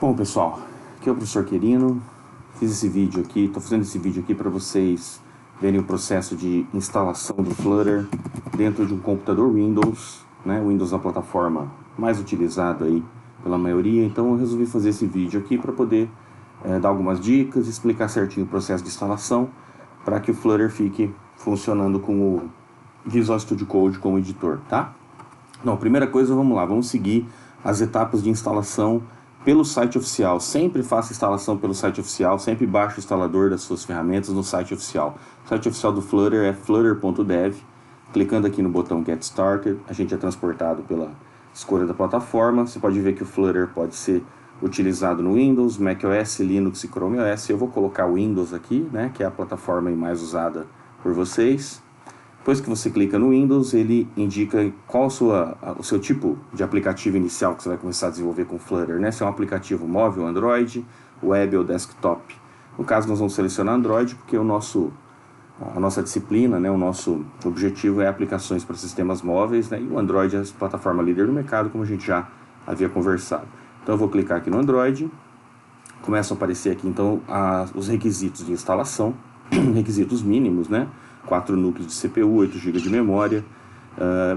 Bom, pessoal, aqui é o professor Querino. Estou fazendo esse vídeo aqui para vocês verem o processo de instalação do Flutter dentro de um computador Windows, né? O Windows é a plataforma mais utilizada aí pela maioria, então eu resolvi fazer esse vídeo aqui para poder dar algumas dicas, explicar certinho o processo de instalação para que o Flutter fique funcionando com o Visual Studio Code como editor, tá? Não, primeira coisa, vamos lá, vamos seguir as etapas de instalação pelo site oficial. Sempre faça instalação pelo site oficial, sempre baixe o instalador das suas ferramentas no site oficial. O site oficial do Flutter é flutter.dev. Clicando aqui no botão Get Started, a gente é transportado pela escolha da plataforma. Você pode ver que o Flutter pode ser utilizado no Windows, macOS, Linux e Chrome OS. Eu vou colocar o Windows aqui, né, que é a plataforma mais usada por vocês. Depois que você clica no Windows, ele indica qual o seu tipo de aplicativo inicial que você vai começar a desenvolver com o Flutter, né? Se é um aplicativo móvel, Android, web ou desktop. No caso, nós vamos selecionar Android porque a nossa disciplina, né, o nosso objetivo é aplicações para sistemas móveis, né? E o Android é a plataforma líder do mercado, como a gente já havia conversado. Então eu vou clicar aqui no Android, começam a aparecer aqui então os requisitos de instalação, requisitos mínimos, né? 4 núcleos de CPU, 8 GB de memória.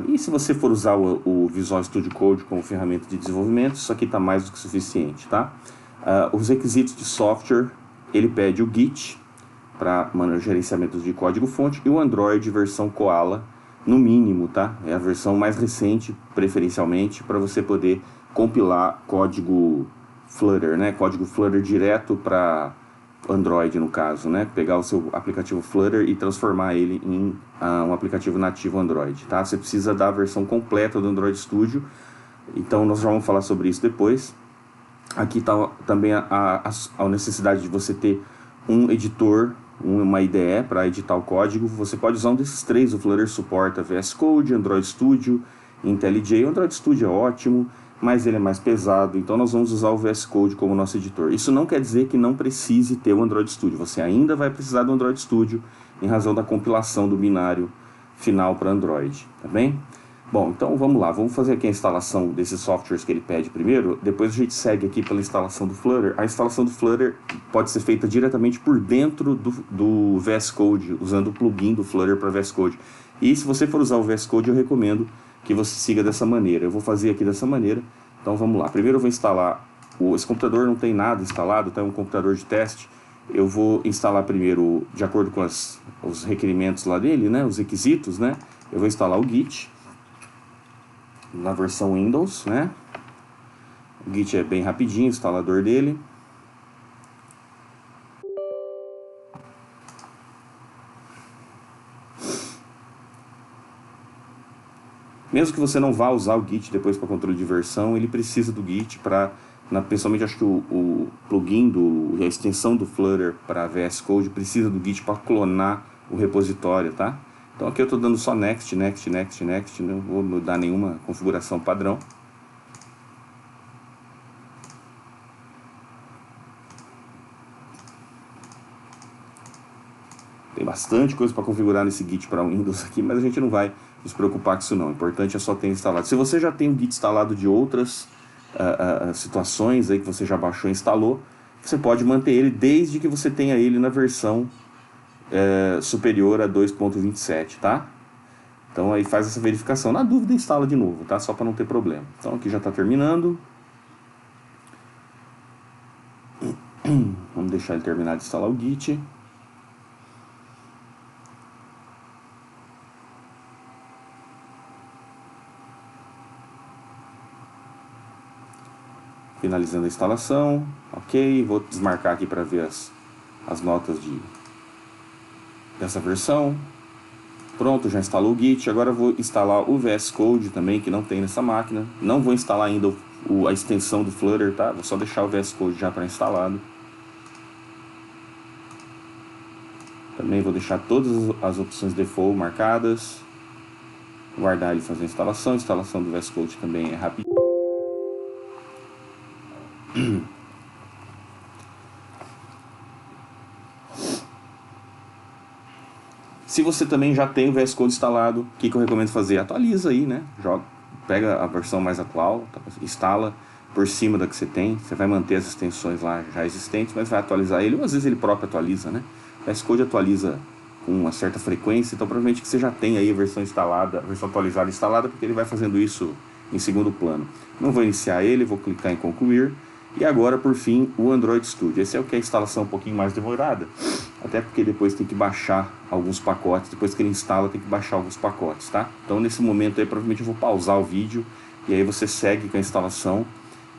E se você for usar o Visual Studio Code como ferramenta de desenvolvimento, isso aqui está mais do que suficiente, tá? Os requisitos de software, ele pede o Git para gerenciamento de código-fonte e o Android versão Koala, no mínimo, tá? É a versão mais recente, preferencialmente, para você poder compilar código Flutter, né? Código Flutter direto para Android, no caso, né? Pegar o seu aplicativo Flutter e transformar ele em um aplicativo nativo Android, tá? Você precisa da versão completa do Android Studio, então nós já vamos falar sobre isso depois. Aqui está também a necessidade de você ter um editor, uma IDE para editar o código. Você pode usar um desses três. O Flutter suporta VS Code, Android Studio, IntelliJ. O Android Studio é ótimo, mas ele é mais pesado, então nós vamos usar o VS Code como nosso editor. Isso não quer dizer que não precise ter o Android Studio, você ainda vai precisar do Android Studio em razão da compilação do binário final para Android, tá bem? Bom, então vamos lá, vamos fazer aqui a instalação desses softwares que ele pede primeiro, depois a gente segue aqui pela instalação do Flutter. A instalação do Flutter pode ser feita diretamente por dentro do VS Code, usando o plugin do Flutter para VS Code. E se você for usar o VS Code, eu recomendo que você siga dessa maneira. Eu vou fazer aqui dessa maneira. Então vamos lá. Primeiro eu vou instalar. Esse computador não tem nada instalado, tá? É um computador de teste. Eu vou instalar primeiro, de acordo com os requerimentos lá dele, né? Os requisitos, né? Eu vou instalar o Git na versão Windows, né? O Git é bem rapidinho, o instalador dele. Mesmo que você não vá usar o Git depois para controle de versão, ele precisa do Git para, principalmente acho que o plugin, a extensão do Flutter para VS Code precisa do Git para clonar o repositório, tá? Então aqui eu estou dando só Next, Next, Next, Next, não vou mudar nenhuma configuração padrão. Tem bastante coisa para configurar nesse Git para Windows aqui, mas a gente não vai nos preocupar com isso não. O importante é só ter instalado. Se você já tem o Git instalado de outras situações aí que você já baixou e instalou, você pode manter ele desde que você tenha ele na versão superior a 2.27, tá? Então aí faz essa verificação. Na dúvida, instala de novo, tá? Só para não ter problema. Então aqui já está terminando. Vamos deixar ele terminar de instalar o Git. Finalizando a instalação, ok, vou desmarcar aqui para ver as notas dessa versão. Pronto, já instalou o Git, agora eu vou instalar o VS Code também, que não tem nessa máquina. Não vou instalar ainda a extensão do Flutter, tá? Vou só deixar o VS Code já pré-instalado. Também vou deixar todas as opções default marcadas. Guardar ele e fazer a instalação. A instalação do VS Code também é rapidinho. Se você também já tem o VS Code instalado, o que eu recomendo fazer? Atualiza aí, né? Pega a versão mais atual, instala por cima da que você tem. Você vai manter as extensões lá já existentes, mas vai atualizar ele, ou às vezes ele próprio atualiza, né? O VS Code atualiza com uma certa frequência, então provavelmente que você já tem aí a versão instalada, a versão atualizada instalada, porque ele vai fazendo isso em segundo plano. Não vou iniciar ele, vou clicar em concluir. E agora, por fim, o Android Studio. Esse é o que é a instalação um pouquinho mais demorada, até porque depois tem que baixar alguns pacotes, depois que ele instala tem que baixar alguns pacotes, tá? Então nesse momento aí provavelmente eu vou pausar o vídeo e aí você segue com a instalação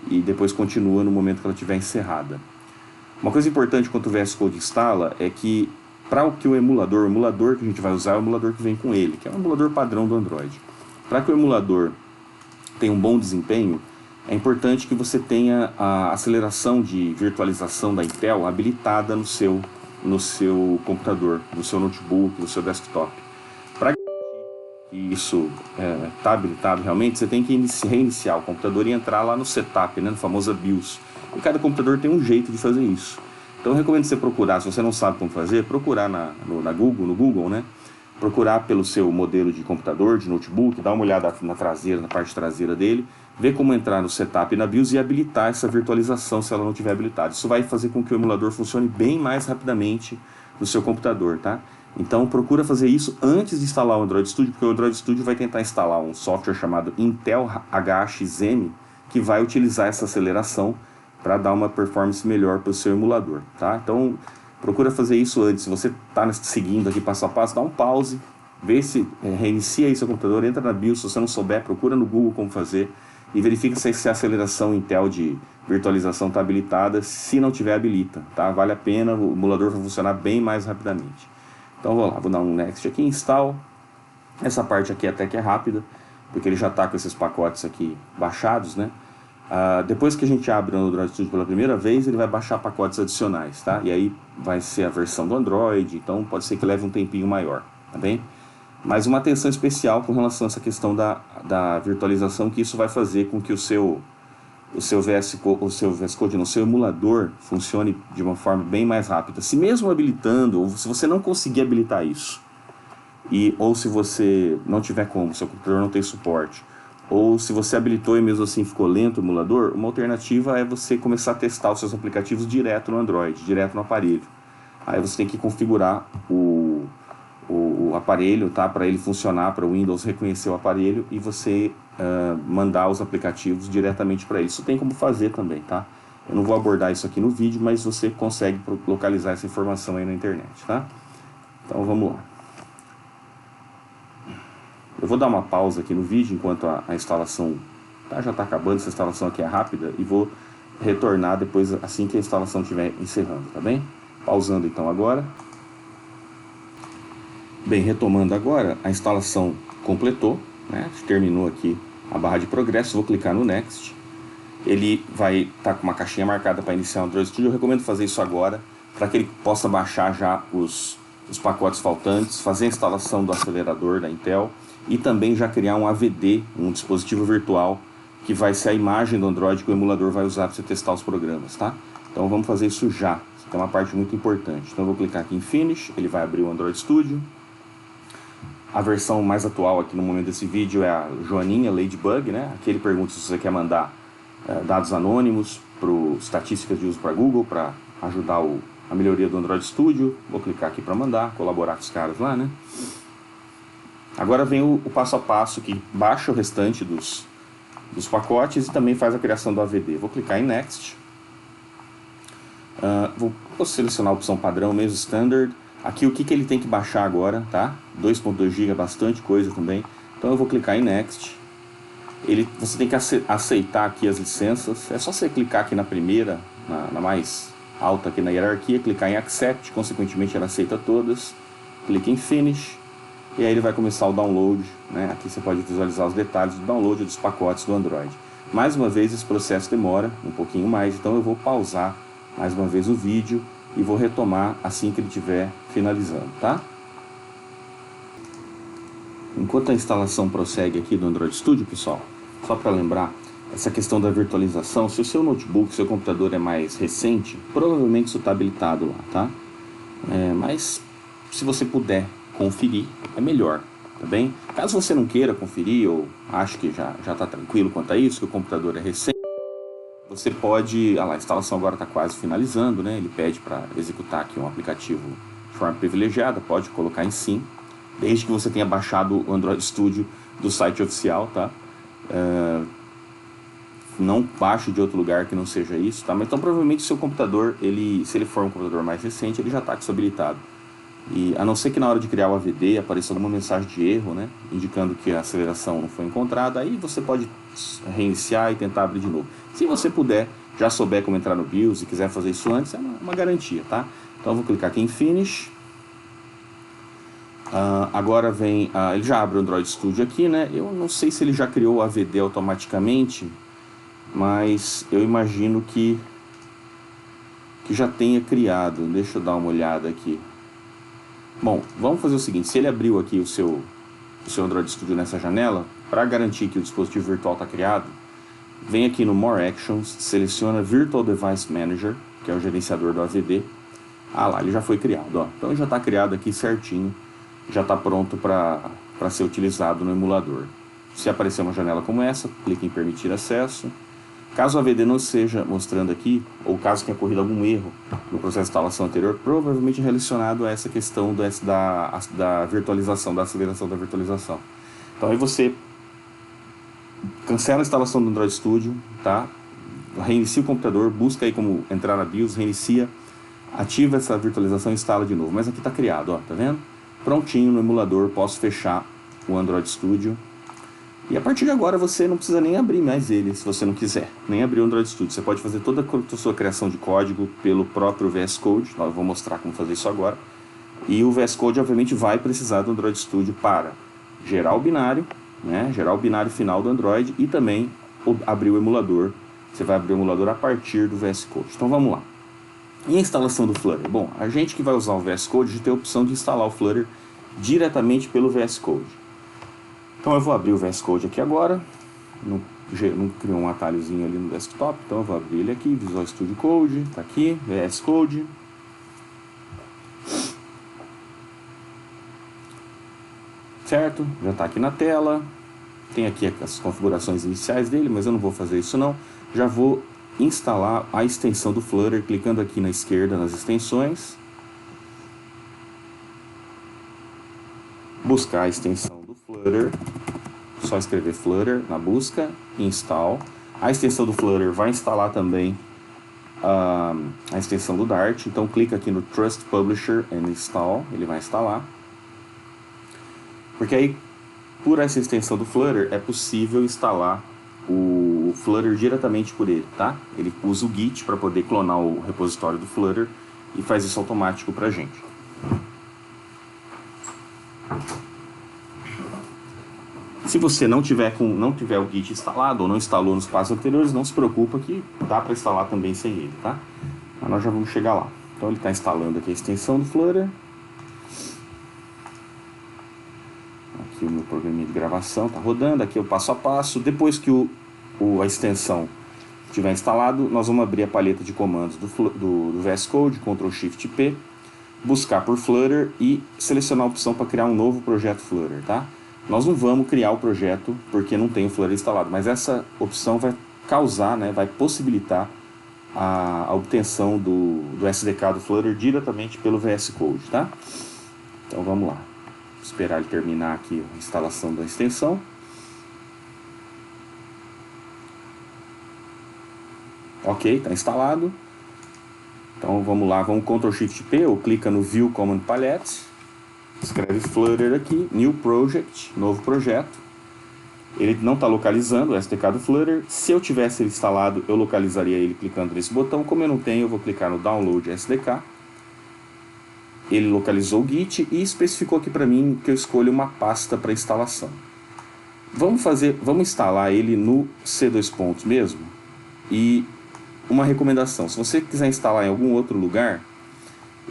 e depois continua no momento que ela estiver encerrada. Uma coisa importante quando o VS Code instala é que para o que o emulador que a gente vai usar é o emulador que vem com ele, que é um emulador padrão do Android. Para que o emulador tenha um bom desempenho, é importante que você tenha a aceleração de virtualização da Intel habilitada no seu computador, no seu notebook, no seu desktop. Para que isso está habilitado realmente, você tem que reiniciar o computador e entrar lá no setup, né, no famoso BIOS. E cada computador tem um jeito de fazer isso. Então eu recomendo você procurar, se você não sabe como fazer, procurar no Google, né? Procurar pelo seu modelo de computador, de notebook, dar uma olhada na parte traseira dele, ver como entrar no setup e na BIOS e habilitar essa virtualização se ela não estiver habilitada. Isso vai fazer com que o emulador funcione bem mais rapidamente no seu computador, tá? Então procura fazer isso antes de instalar o Android Studio, porque o Android Studio vai tentar instalar um software chamado Intel HXM, que vai utilizar essa aceleração para dar uma performance melhor para o seu emulador, tá? Então procura fazer isso antes. Se você está seguindo aqui passo a passo, dá um pause, vê se reinicia aí seu computador, entra na BIOS. Se você não souber, procura no Google como fazer e verifica se a aceleração Intel de virtualização está habilitada. Se não tiver, habilita, tá? Vale a pena, o emulador vai funcionar bem mais rapidamente. Então vou lá, vou dar um next aqui, install. Essa parte aqui até que é rápida, porque ele já está com esses pacotes aqui baixados, né? Depois que a gente abre o Android Studio pela primeira vez, ele vai baixar pacotes adicionais, tá? E aí vai ser a versão do Android, então pode ser que leve um tempinho maior, tá bem? Mas uma atenção especial com relação a essa questão da virtualização, que isso vai fazer com que o seu VS Code, no seu emulador, funcione de uma forma bem mais rápida. Se mesmo habilitando, ou se você não conseguir habilitar isso, ou se você não tiver como, seu computador não tem suporte, ou se você habilitou e mesmo assim ficou lento o emulador, uma alternativa é você começar a testar os seus aplicativos direto no Android, direto no aparelho. Aí você tem que configurar o aparelho, tá, para ele funcionar, para o Windows reconhecer o aparelho e você mandar os aplicativos diretamente para ele. Isso tem como fazer também, tá? Eu não vou abordar isso aqui no vídeo, mas você consegue localizar essa informação aí na internet, tá? Então vamos lá. Eu vou dar uma pausa aqui no vídeo enquanto a instalação já está acabando. Essa instalação aqui é rápida e vou retornar depois assim que a instalação estiver encerrando, tá bem? Pausando então agora. Bem, retomando agora, a instalação completou, né? Terminou aqui a barra de progresso. Vou clicar no Next. Ele vai estar com uma caixinha marcada para iniciar o Android Studio. Eu recomendo fazer isso agora para que ele possa baixar já os pacotes faltantes, fazer a instalação do acelerador da Intel e também já criar um AVD, um dispositivo virtual, que vai ser a imagem do Android que o emulador vai usar para você testar os programas, tá? Então vamos fazer isso já. Isso é uma parte muito importante. Então eu vou clicar aqui em Finish, ele vai abrir o Android Studio. A versão mais atual aqui no momento desse vídeo é a Joaninha Ladybug, né? Aqui ele pergunta se você quer mandar dados anônimos para estatísticas de uso para Google, para ajudar a melhoria do Android Studio. Vou clicar aqui para mandar, colaborar com os caras lá, né? Agora vem o passo a passo que baixa o restante dos pacotes e também faz a criação do AVD. Vou clicar em Next. Vou selecionar a opção padrão mesmo, Standard. Aqui o que ele tem que baixar agora, tá? 2.2 GB, bastante coisa também. Então eu vou clicar em Next. Você tem que aceitar aqui as licenças. É só você clicar aqui na primeira, na mais alta aqui na hierarquia, clicar em Accept, consequentemente ela aceita todas. Clique em Finish. E aí ele vai começar o download, né? Aqui você pode visualizar os detalhes do download dos pacotes do Android. Mais uma vez esse processo demora um pouquinho mais, então eu vou pausar mais uma vez o vídeo e vou retomar assim que ele estiver finalizando, tá? Enquanto a instalação prossegue aqui do Android Studio, pessoal, só para lembrar, essa questão da virtualização, se o seu notebook, seu computador é mais recente, provavelmente isso está habilitado lá, tá? Mas se você puder conferir, é melhor, tá bem? Caso você não queira conferir ou ache que já está tranquilo quanto a isso, que o computador é recente, você pode... Ah lá, a instalação agora está quase finalizando, né? Ele pede para executar aqui um aplicativo de forma privilegiada, pode colocar em sim, desde que você tenha baixado o Android Studio do site oficial, tá? Não baixe de outro lugar que não seja isso, tá? Mas então provavelmente o seu computador, se ele for um computador mais recente, ele já está habilitado. E a não ser que na hora de criar o AVD apareça alguma mensagem de erro, né, indicando que a aceleração não foi encontrada, aí você pode reiniciar e tentar abrir de novo. Se você puder, já souber como entrar no BIOS e quiser fazer isso antes, é uma garantia, tá? Então eu vou clicar aqui em Finish. Agora vem, ele já abre o Android Studio aqui, né? Eu não sei se ele já criou o AVD automaticamente, mas eu imagino que já tenha criado. Deixa eu dar uma olhada aqui. Bom, vamos fazer o seguinte, se ele abriu aqui o seu Android Studio nessa janela, para garantir que o dispositivo virtual está criado, vem aqui no More Actions, seleciona Virtual Device Manager, que é o gerenciador do AVD. Ah lá, ele já foi criado, ó. Então ele já está criado aqui certinho, já está pronto para ser utilizado no emulador. Se aparecer uma janela como essa, clique em permitir acesso. Caso o AVD não esteja mostrando aqui, ou caso tenha ocorrido algum erro no processo de instalação anterior, provavelmente relacionado a essa questão da virtualização, da aceleração da virtualização. Então aí você cancela a instalação do Android Studio, tá? Reinicia o computador, busca aí como entrar na BIOS, reinicia, ativa essa virtualização e instala de novo. Mas aqui está criado, ó, tá vendo? Prontinho no emulador, posso fechar o Android Studio. E a partir de agora você não precisa nem abrir mais ele, se você não quiser, nem abrir o Android Studio. Você pode fazer toda a sua criação de código pelo próprio VS Code. Eu vou mostrar como fazer isso agora. E o VS Code, obviamente, vai precisar do Android Studio para gerar o binário, né? Gerar o binário final do Android e também abrir o emulador. Você vai abrir o emulador a partir do VS Code. Então vamos lá. E a instalação do Flutter? Bom, a gente que vai usar o VS Code já tem a opção de instalar o Flutter diretamente pelo VS Code. Então eu vou abrir o VS Code aqui agora, não criou um atalhozinho ali no desktop, então eu vou abrir ele aqui, Visual Studio Code, está aqui, VS Code. Certo? Já está aqui na tela, tem aqui as configurações iniciais dele, mas eu não vou fazer isso não. Já vou instalar a extensão do Flutter, clicando aqui na esquerda nas extensões. Buscar a extensão do Flutter, só escrever Flutter na busca, install. A extensão do Flutter vai instalar também a extensão do Dart, então clica aqui no Trust Publisher and Install, ele vai instalar. Porque aí, por essa extensão do Flutter, é possível instalar o Flutter diretamente por ele, tá? Ele usa o Git para poder clonar o repositório do Flutter e faz isso automático pra gente. Se você não tiver o Git instalado ou não instalou nos passos anteriores, não se preocupa que dá para instalar também sem ele, tá? Mas nós já vamos chegar lá. Então ele está instalando aqui a extensão do Flutter. Aqui o meu programinha de gravação está rodando, aqui é o passo a passo. Depois que a extensão estiver instalado, nós vamos abrir a paleta de comandos do VS Code, Ctrl Shift P, buscar por Flutter e selecionar a opção para criar um novo projeto Flutter, tá? Nós não vamos criar o projeto porque não tem o Flutter instalado, mas essa opção vai causar, né, vai possibilitar a obtenção do SDK do Flutter diretamente pelo VS Code, tá? Então vamos lá. Vou esperar ele terminar aqui a instalação da extensão. Ok, está instalado. Então vamos lá, vamos Ctrl Shift P ou clica no View Command Palette, escreve Flutter aqui, New Project, novo projeto. Ele não está localizando o SDK do Flutter. Se eu tivesse ele instalado, eu localizaria ele clicando nesse botão. Como eu não tenho, eu vou clicar no Download SDK. Ele localizou o Git e especificou aqui para mim que eu escolho uma pasta para instalação. Vamos instalar ele no C2 mesmo. E uma recomendação, se você quiser instalar em algum outro lugar,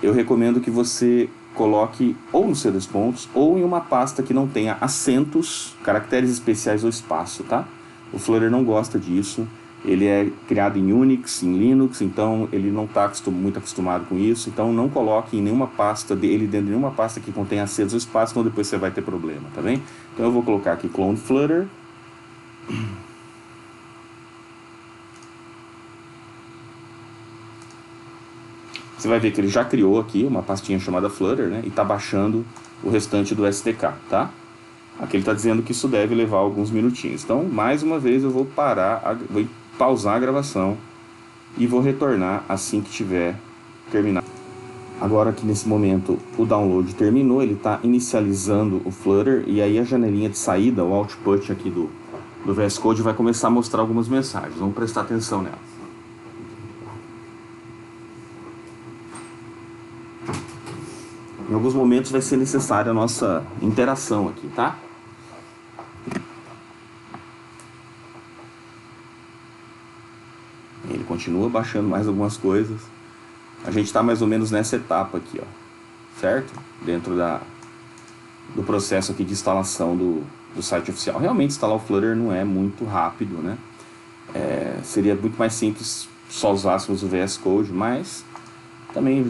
eu recomendo que você coloque ou no C2 ou em uma pasta que não tenha acentos, caracteres especiais ou espaço, tá? O Flutter não gosta disso, ele é criado em Unix, em Linux, então ele não está muito acostumado com isso, então não coloque em nenhuma pasta dele dentro de nenhuma pasta que contenha acentos ou espaço, senão depois você vai ter problema, tá bem? Então eu vou colocar aqui Clone Flutter. Você vai ver que ele já criou aqui uma pastinha chamada Flutter, né? E está baixando o restante do SDK, tá? Aqui ele está dizendo que isso deve levar alguns minutinhos. Então, mais uma vez, eu vou vou pausar a gravação e vou retornar assim que tiver terminado. Agora que nesse momento o download terminou, ele está inicializando o Flutter e aí a janelinha de saída, o output aqui do VS Code vai começar a mostrar algumas mensagens. Vamos prestar atenção nelas. Em alguns momentos vai ser necessária a nossa interação aqui, tá? Ele continua baixando mais algumas coisas. A gente está mais ou menos nessa etapa aqui, ó, certo? Dentro do processo aqui de instalação do site oficial. Realmente instalar o Flutter não é muito rápido, né? Seria muito mais simples só usássemos o VS Code, mas também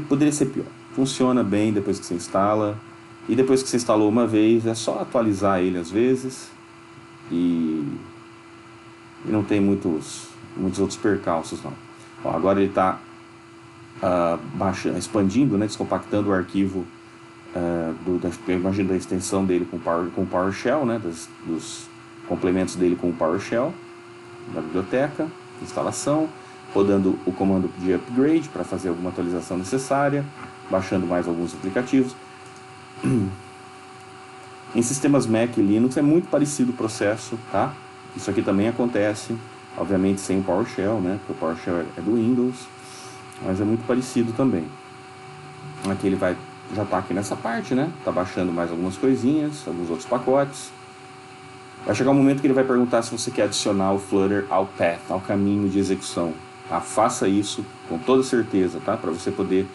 poderia ser pior. Funciona bem depois que você instala, e depois que você instalou uma vez é só atualizar ele às vezes e não tem muitos outros percalços não. Ó, agora ele está expandindo, né, descompactando o arquivo da extensão dele com o PowerShell, né, dos complementos dele com o PowerShell, da biblioteca, instalação, rodando o comando de upgrade para fazer alguma atualização necessária, baixando mais alguns aplicativos. Em sistemas Mac e Linux é muito parecido o processo, tá? Isso aqui também acontece, obviamente sem o PowerShell, né, porque o PowerShell é do Windows, mas é muito parecido também. Aqui ele já está aqui nessa parte, né? Está baixando mais algumas coisinhas, alguns outros pacotes. Vai chegar um momento que ele vai perguntar se você quer adicionar o Flutter ao path, ao caminho de execução. Tá? Faça isso com toda certeza, tá? Para você poder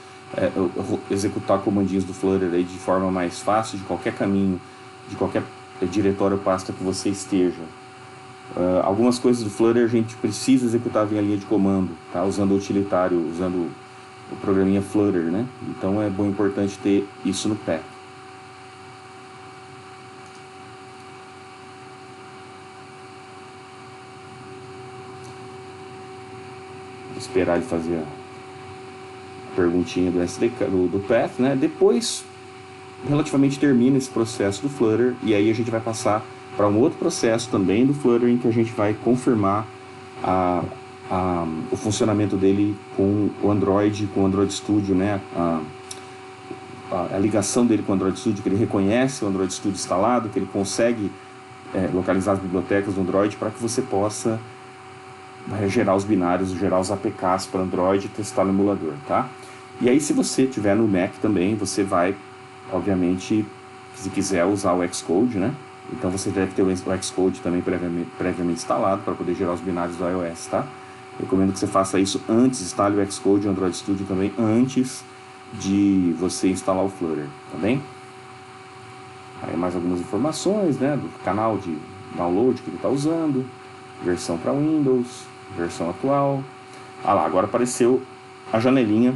executar comandinhos do Flutter aí de forma mais fácil, de qualquer caminho, de qualquer diretório ou pasta que você esteja. Algumas coisas do Flutter a gente precisa executar via linha de comando, tá? Usando o utilitário, usando o programinha Flutter, né? Então é importante ter isso no path. Vou esperar ele fazer a perguntinha do SDK, do path, né? Depois, relativamente termina esse processo do Flutter e aí a gente vai passar para um outro processo também do Flutter em que a gente vai confirmar o funcionamento dele com o Android, com o Android Studio, né? A ligação dele com o Android Studio, que ele reconhece o Android Studio instalado, que ele consegue localizar as bibliotecas do Android para que você possa gerar os binários, gerar os APKs para Android e testar no emulador, tá? E aí se você tiver no Mac também, você vai, obviamente, se quiser usar o Xcode, né? Então você deve ter o Xcode também previamente instalado para poder gerar os binários do iOS, tá? Recomendo que você faça isso antes, instale o Xcode e o Android Studio também antes de você instalar o Flutter, tá bem? Aí mais algumas informações, né, do canal de download que ele está usando, versão para Windows, versão atual. Lá, agora apareceu a janelinha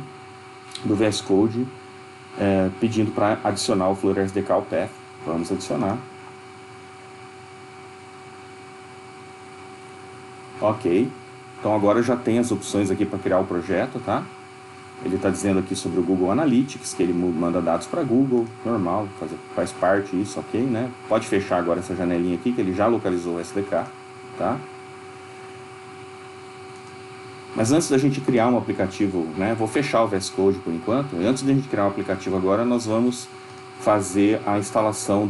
do VS Code pedindo para adicionar o Flutter SDK ao path. Vamos adicionar. Ok, então agora já tem as opções aqui para criar o projeto, tá? Ele está dizendo aqui sobre o Google Analytics, que ele manda dados para Google, normal, faz parte isso, ok, né? Pode fechar agora essa janelinha aqui, que ele já localizou o SDK, tá? Mas antes da gente criar um aplicativo, né? Vou fechar o VS Code por enquanto. Antes da gente criar um aplicativo agora, nós vamos fazer a instalação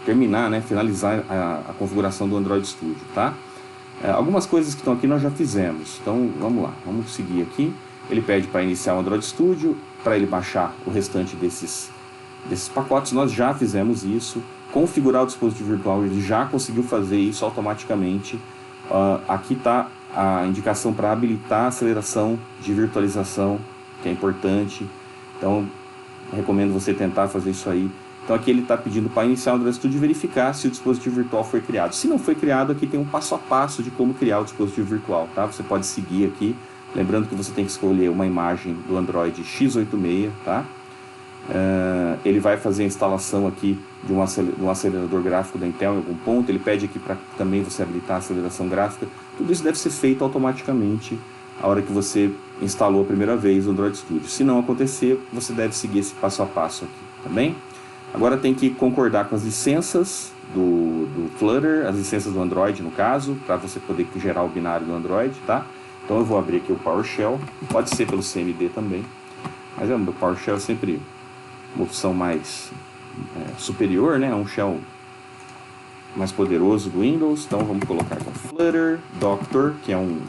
terminar, né? Finalizar a configuração do Android Studio, tá? Algumas coisas que estão aqui nós já fizemos, então vamos lá, vamos seguir aqui. Ele pede para iniciar o Android Studio, para ele baixar o restante desses pacotes, nós já fizemos isso. Configurar o dispositivo virtual, ele já conseguiu fazer isso automaticamente. Aqui está a indicação para habilitar a aceleração de virtualização, que é importante, então recomendo você tentar fazer isso aí. Então aqui ele está pedindo para iniciar o Android Studio e verificar se o dispositivo virtual foi criado. Se não foi criado, aqui tem um passo a passo de como criar o dispositivo virtual, tá? Você pode seguir aqui, lembrando que você tem que escolher uma imagem do Android x86, tá? Ele vai fazer a instalação aqui de um acelerador gráfico da Intel em algum ponto. Ele pede aqui para também você habilitar a aceleração gráfica. Tudo isso deve ser feito automaticamente a hora que você instalou a primeira vez o Android Studio. Se não acontecer, você deve seguir esse passo a passo aqui, tá bem? Agora tem que concordar com as licenças do Flutter, as licenças do Android no caso, para você poder gerar o binário do Android, tá? Então eu vou abrir aqui o PowerShell, pode ser pelo CMD também, mas o PowerShell é sempre uma opção mais superior, né? É um shell mais poderoso do Windows. Então vamos colocar aqui o Flutter Doctor, que é um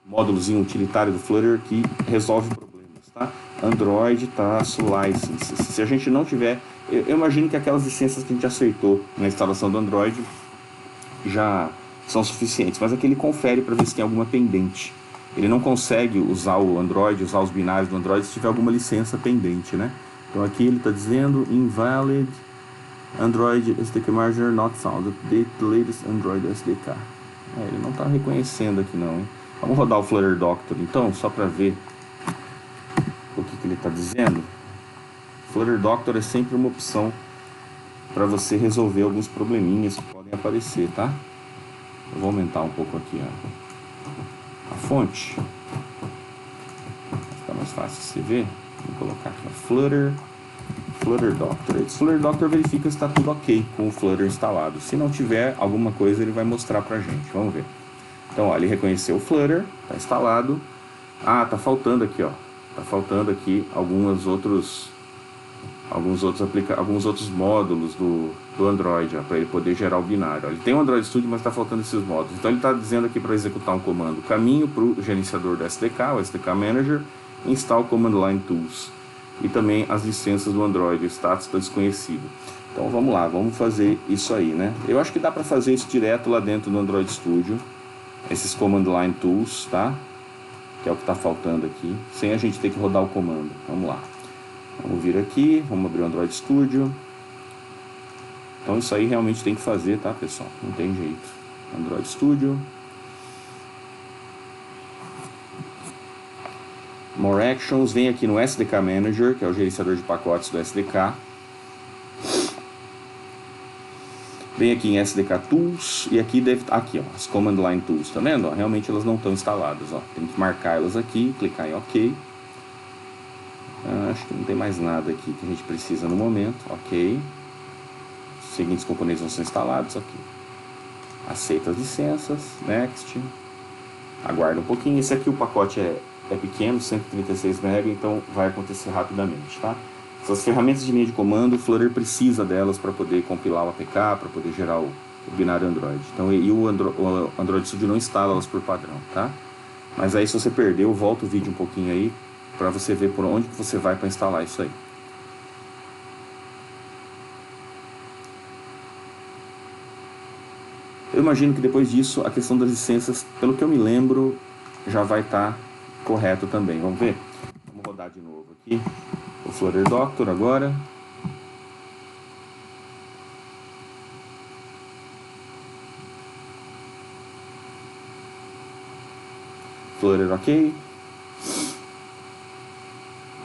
módulozinho utilitário do Flutter que resolve problemas, tá? Android Licenses. Se a gente não tiver, eu imagino que aquelas licenças que a gente aceitou na instalação do Android já são suficientes, mas aqui ele confere para ver se tem alguma pendente. Ele não consegue usar o Android, usar os binários do Android se tiver alguma licença pendente, né? Então aqui ele está dizendo invalid Android SDK Manager not found. Update the latest Android SDK. Ele não está reconhecendo aqui não, hein? Vamos rodar o Flutter Doctor então, só para ver o que ele está dizendo. Flutter Doctor é sempre uma opção para você resolver alguns probleminhas que podem aparecer, tá? Eu vou aumentar um pouco aqui a fonte, vai ficar mais fácil de você ver. Vou colocar aqui o Flutter Doctor. Esse Flutter Doctor verifica se está tudo ok com o Flutter instalado. Se não tiver alguma coisa, ele vai mostrar pra gente. Vamos ver. Então, ó, ele reconheceu o Flutter, está instalado. Ah, tá faltando aqui, ó. Tá faltando aqui alguns outros módulos do Android, para ele poder gerar o binário. Ele tem o Android Studio, mas está faltando esses módulos. Então ele está dizendo aqui para executar um comando: caminho para o gerenciador do SDK, o SDK Manager, install Command Line Tools. E também as licenças do Android, o status está desconhecido. Então vamos lá, vamos fazer isso aí, né? Eu acho que dá para fazer isso direto lá dentro do Android Studio, esses Command Line Tools, tá? Que é o que está faltando aqui, sem a gente ter que rodar o comando. Vamos lá. Vamos vir aqui, vamos abrir o Android Studio. Então isso aí realmente tem que fazer, tá, pessoal? Não tem jeito. Android Studio. More Actions, vem aqui no SDK Manager, que é o gerenciador de pacotes do SDK. Vem aqui em SDK Tools, e aqui deve aqui, ó, as Command Line Tools, tá vendo? Ó, realmente elas não estão instaladas, ó. Tem que marcar elas aqui, clicar em OK. Acho que não tem mais nada aqui que a gente precisa no momento. Ok. Os seguintes componentes vão ser instalados aqui. Aceita as licenças. Next. Aguarda um pouquinho. Esse aqui o pacote é pequeno, 136 MB, então vai acontecer rapidamente, tá? Essas ferramentas de linha de comando, o Flutter precisa delas para poder compilar o APK, para poder gerar o binário Android. Então, o Android Studio não instala elas por padrão, tá? Mas aí, se você perdeu, volta o vídeo um pouquinho aí, para você ver por onde que você vai para instalar isso aí. Eu imagino que depois disso, a questão das licenças, pelo que eu me lembro, já vai estar correto também. Vamos ver? Vamos rodar de novo aqui o Flutter Doctor agora. Flutter ok.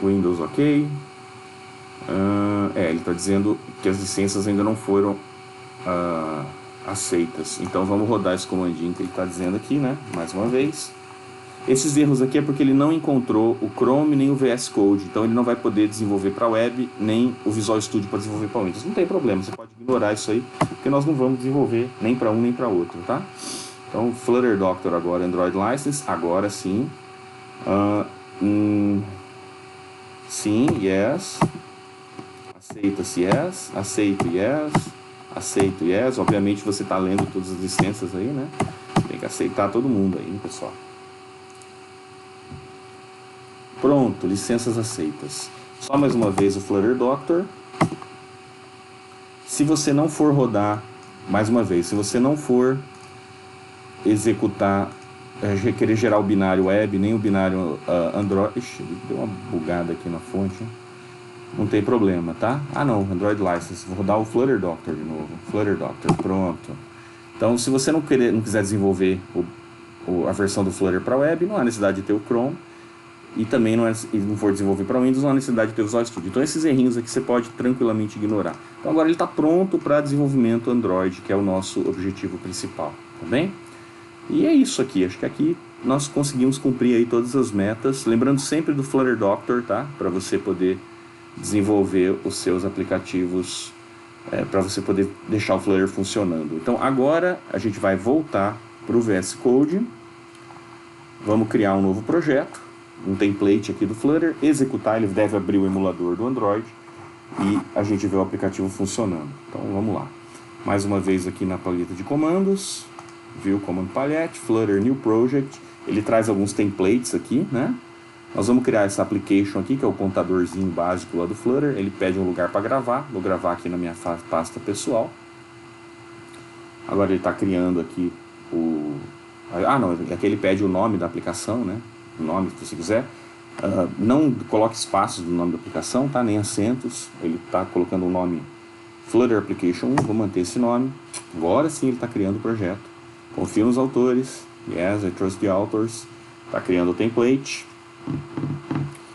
Windows ok. Ele está dizendo que as licenças ainda não foram aceitas. Então vamos rodar esse comandinho que ele está dizendo aqui, né? Mais uma vez. Esses erros aqui é porque ele não encontrou o Chrome nem o VS Code. Então ele não vai poder desenvolver para web nem o Visual Studio para desenvolver para Windows. Não tem problema, você pode ignorar isso aí, porque nós não vamos desenvolver nem para um nem para outro, tá? Então Flutter Doctor agora, Android License, agora sim. Sim, yes. Aceita-se, yes. Aceito, yes. Aceito, yes. Obviamente você está lendo todas as licenças aí, né? Tem que aceitar todo mundo aí, pessoal. Pronto, licenças aceitas. Só mais uma vez o Flutter Doctor. Se você não for rodar, mais uma vez, se você não for executar, querer gerar o binário web, nem o binário Android... Ixi, deu uma bugada aqui na fonte. Não tem problema, tá? Ah não, Android License. Vou rodar o Flutter Doctor de novo. Flutter Doctor, pronto. Então, se você não quiser desenvolver a versão do Flutter para web, não há necessidade de ter o Chrome. E também não for desenvolver para Windows, não há necessidade de ter o Visual Studio. Então esses errinhos aqui você pode tranquilamente ignorar. Então agora ele está pronto para desenvolvimento Android, que é o nosso objetivo principal, tá bem? E é isso aqui, acho que aqui nós conseguimos cumprir aí todas as metas, lembrando sempre do Flutter Doctor, tá? Para você poder desenvolver os seus aplicativos, para você poder deixar o Flutter funcionando. Então agora a gente vai voltar para o VS Code, vamos criar um novo projeto, um template aqui do Flutter, executar, ele deve abrir o emulador do Android e a gente vê o aplicativo funcionando. Então vamos lá. Mais uma vez aqui na paleta de comandos, View Command Palette, Flutter New Project, ele traz alguns templates aqui, né? Nós vamos criar essa application aqui, que é o contadorzinho básico lá do Flutter, ele pede um lugar para gravar, vou gravar aqui na minha pasta pessoal. Agora ele está criando aqui o... Ah não, aqui ele pede o nome da aplicação, né? O nome que você quiser. Não coloque espaços no nome da aplicação, tá? Nem acentos, ele está colocando o nome Flutter Application 1, vou manter esse nome. Agora sim ele está criando o projeto. Confio nos autores. Yes, I trust the authors. Está criando o template.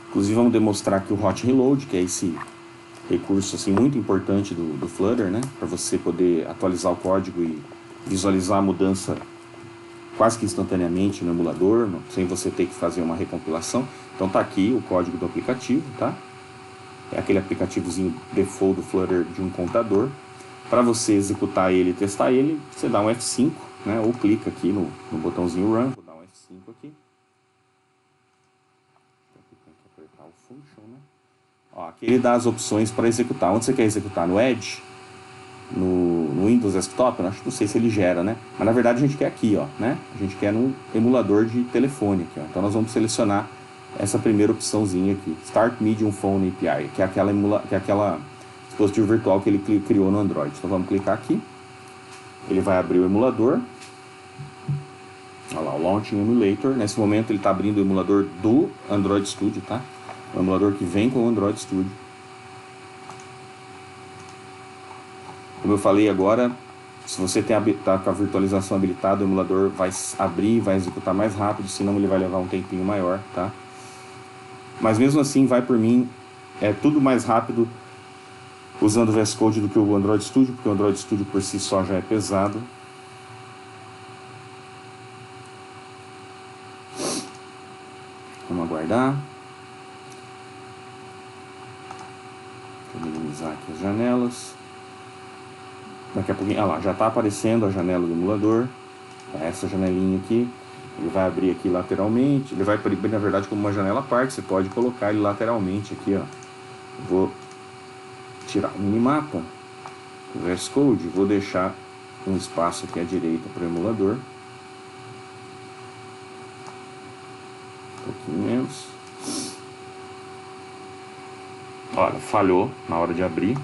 Inclusive vamos demonstrar aqui o Hot Reload, que é esse recurso assim, muito importante do Flutter, né? Para você poder atualizar o código e visualizar a mudança quase que instantaneamente no emulador, sem você ter que fazer uma recompilação. Então tá aqui o código do aplicativo, tá? É aquele aplicativozinho default do Flutter de um contador. Para você executar ele e testar ele, você dá um F5, né? Ou clica aqui no botãozinho Run. Vou dar um F5 aqui. Tem que apertar o Function, né? Ó, aqui ele dá as opções para executar. Onde você quer executar? No Edge? No Windows Desktop? Eu não sei se ele gera, né? Mas na verdade a gente quer aqui, ó, né? A gente quer no emulador de telefone aqui, ó. Então nós vamos selecionar essa primeira opçãozinha aqui, Start Medium Phone API, que é aquela dispositivo virtual que ele criou no Android. Então vamos clicar aqui, ele vai abrir o emulador, olha lá, o Launching Emulator. Nesse momento ele está abrindo o emulador do Android Studio, tá? O emulador que vem com o Android Studio. Como eu falei agora, se você está com a virtualização habilitada, o emulador vai abrir e vai executar mais rápido, senão ele vai levar um tempinho maior, tá? Mas mesmo assim, vai por mim, é tudo mais rápido usando o VS Code do que o Android Studio, porque o Android Studio por si só já é pesado. Vamos aguardar. Deixa eu minimizar aqui as janelas. Daqui a pouquinho, olha lá, já está aparecendo a janela do emulador. É essa janelinha aqui. Ele vai abrir aqui lateralmente. Ele vai abrir, na verdade, como uma janela à parte. Você pode colocar ele lateralmente aqui, ó. Vou tirar o minimapa do VS Code. Vou deixar um espaço aqui à direita para o emulador. Um pouquinho menos. Olha, falhou na hora de abrir.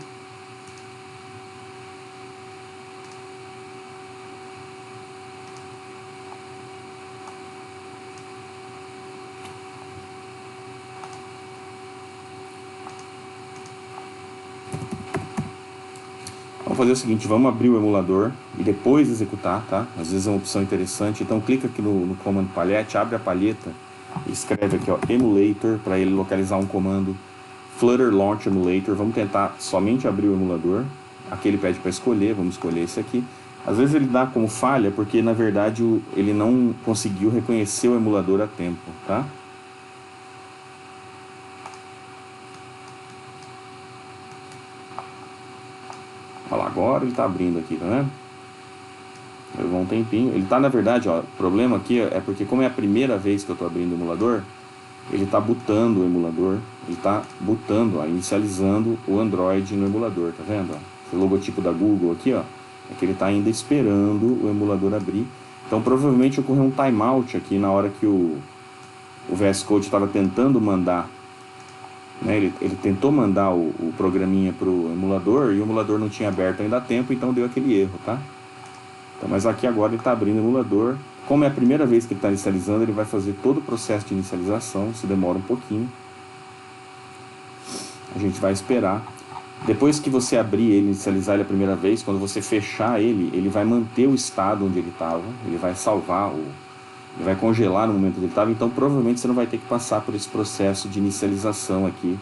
Vamos fazer o seguinte, vamos abrir o emulador e depois executar, tá? Às vezes é uma opção interessante. Então clica aqui no Command Palette, abre a palheta e escreve aqui, ó, Emulator, para ele localizar um comando Flutter Launch Emulator. Vamos tentar somente abrir o emulador. Aqui ele pede para escolher, vamos escolher esse aqui. Às vezes ele dá como falha porque na verdade ele não conseguiu reconhecer o emulador a tempo, tá? Olha lá, agora ele está abrindo aqui, tá vendo? Levou um tempinho. Ele está, na verdade, ó, o problema aqui é porque como é a primeira vez que eu estou abrindo o emulador, ele está bootando o emulador, ele está bootando, ó, inicializando o Android no emulador, tá vendo? Ó? Esse logotipo da Google aqui, ó, é que ele está ainda esperando o emulador abrir. Então provavelmente ocorreu um timeout aqui na hora que o VS Code estava tentando mandar, né, ele tentou mandar o programinha para o emulador e o emulador não tinha aberto ainda a tempo, então deu aquele erro, tá? Então, mas aqui agora ele está abrindo o emulador. Como é a primeira vez que ele está inicializando, ele vai fazer todo o processo de inicialização, isso demora um pouquinho. A gente vai esperar. Depois que você abrir ele, inicializar ele a primeira vez, quando você fechar ele, ele vai manter o estado onde ele estava, ele vai salvar, ele vai congelar no momento que ele estava, então provavelmente você não vai ter que passar por esse processo de inicialização aqui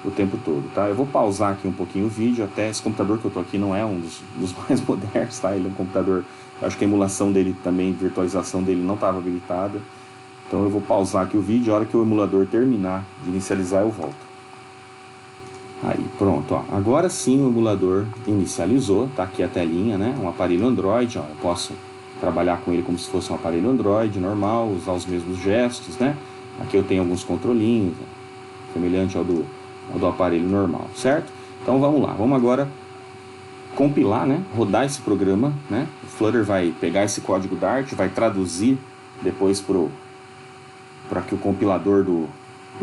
o tempo todo, tá? Eu vou pausar aqui um pouquinho o vídeo, até esse computador que eu tô aqui não é um dos mais modernos, tá? Ele é um computador Acho que a emulação dele também, virtualização dele não estava habilitada. Então eu vou pausar aqui o vídeo, a hora que o emulador terminar de inicializar eu volto. Aí, pronto, ó. Agora sim o emulador inicializou, tá aqui a telinha, né? Um aparelho Android, ó. Eu posso trabalhar com ele como se fosse um aparelho Android normal, usar os mesmos gestos, né? Aqui eu tenho alguns controlinhos, semelhante ao do aparelho normal, certo? Então vamos lá, vamos agora compilar, né? Rodar esse programa, né? O Flutter vai pegar esse código Dart, vai traduzir depois para que o compilador do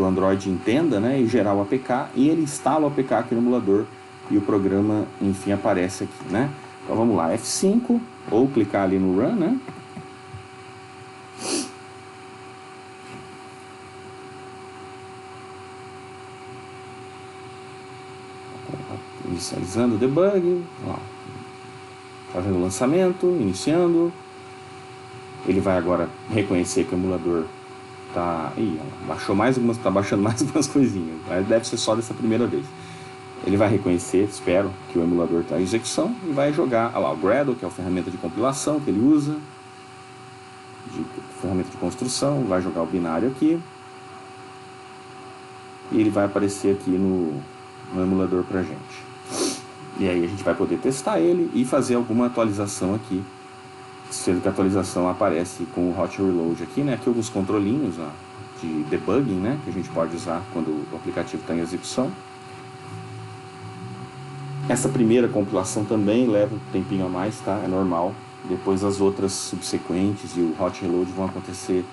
Android entenda, né? E gerar o APK, e ele instala o APK aqui no emulador e o programa, enfim, aparece aqui, né? Então vamos lá, F5, ou clicar ali no Run, né? Inicializando o debug, ó, fazendo o lançamento, iniciando. Ele vai agora reconhecer que o emulador tá... Ih, baixou mais algumas, tá baixando mais algumas coisinhas. Deve ser só dessa primeira vez. Ele vai reconhecer, espero, que o emulador está em execução e vai jogar, olha lá, o Gradle, que é a ferramenta de compilação que ele usa, ferramenta de construção, vai jogar o binário aqui e ele vai aparecer aqui no emulador pra gente. E aí a gente vai poder testar ele e fazer alguma atualização aqui, sendo que a atualização aparece com o Hot Reload aqui, né? Aqui alguns controlinhos, ó, de debugging, né? Que a gente pode usar quando o aplicativo está em execução. Essa primeira compilação também leva um tempinho a mais, tá? É normal. Depois as outras subsequentes e o Hot Reload vão acontecer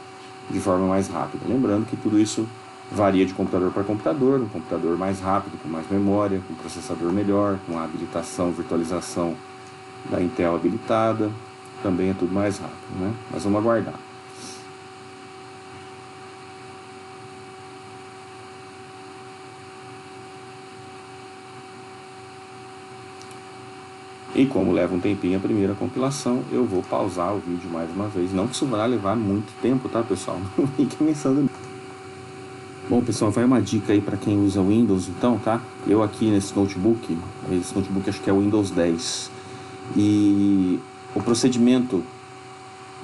de forma mais rápida. Lembrando que tudo isso varia de computador para computador, um computador mais rápido, com mais memória, com processador melhor, com a habilitação, virtualização da Intel habilitada, também é tudo mais rápido, né? Mas vamos aguardar. E como leva um tempinho a primeira compilação, eu vou pausar o vídeo mais uma vez. Não que isso vai levar muito tempo, tá, pessoal? Não fiquem pensando. Bom, pessoal, vai uma dica aí para quem usa Windows, então, tá? Eu aqui nesse notebook acho que é o Windows 10. E o procedimento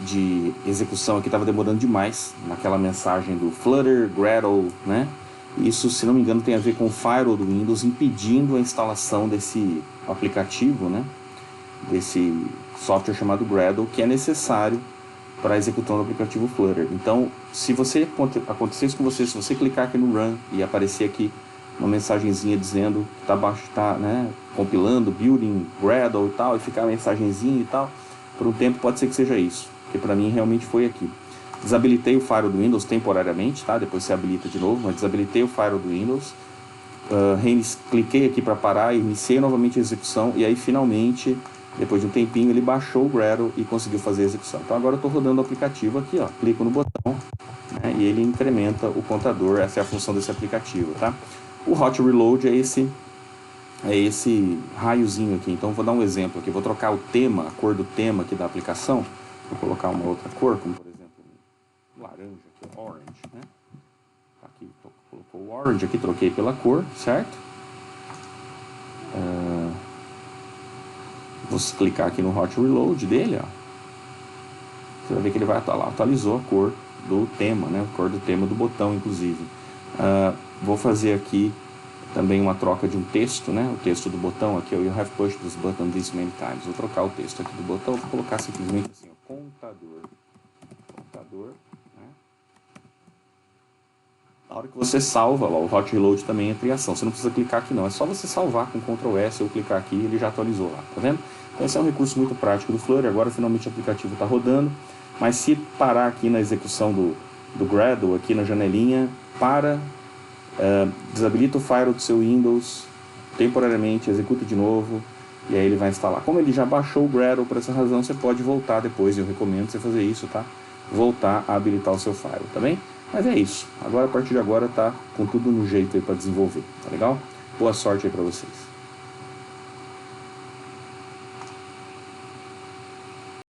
de execução aqui estava demorando demais, naquela mensagem do Flutter, Gradle, né? Isso, se não me engano, tem a ver com o firewall do Windows impedindo a instalação desse aplicativo, né? Desse software chamado Gradle, que é necessário para a execução do aplicativo Flutter. Então, se acontecer isso com você, se você clicar aqui no Run e aparecer aqui uma mensagenzinha dizendo que está né, compilando, building, Gradle e tal, e ficar a mensagenzinha e tal, por um tempo pode ser que seja isso, porque para mim realmente foi aqui. Desabilitei o firewall do Windows temporariamente, tá? Depois você habilita de novo, mas desabilitei o firewall do Windows, cliquei aqui para parar, iniciei novamente a execução, e aí finalmente, depois de um tempinho, ele baixou o Gradle e conseguiu fazer a execução. Então agora eu estou rodando o aplicativo aqui, ó, clico no botão, né, e ele incrementa o contador. Essa é a função desse aplicativo, tá? O Hot Reload é esse raiozinho aqui. Então vou dar um exemplo aqui, vou trocar o tema, a cor do tema aqui da aplicação, vou colocar uma outra cor, como por exemplo laranja, aqui, orange, né? Aqui colocou o orange aqui, troquei pela cor, certo? Vou clicar aqui no Hot Reload dele, ó. Você vai ver que ele vai estar lá, atualizou a cor do tema, né? A cor do tema do botão, inclusive. Vou fazer aqui também uma troca de um texto, né? O texto do botão aqui, you have pushed this button this many times. Vou trocar o texto aqui do botão, vou colocar simplesmente assim, ó, contador, né? Na hora que você salva, ó, o Hot Reload também entra em ação. Você não precisa clicar aqui não, é só você salvar com Ctrl S ou clicar aqui e ele já atualizou lá, tá vendo? Então esse é um recurso muito prático do Flutter. Agora finalmente o aplicativo está rodando, mas se parar aqui na execução do Gradle, aqui na janelinha, desabilita o firewall do seu Windows temporariamente, executa de novo e aí ele vai instalar. Como ele já baixou o Gradle, por essa razão você pode voltar depois, eu recomendo você fazer isso, tá? Voltar a habilitar o seu firewall, tá bem? Mas é isso, agora a partir de agora tá com tudo no jeito aí para desenvolver, tá legal? Boa sorte aí para vocês.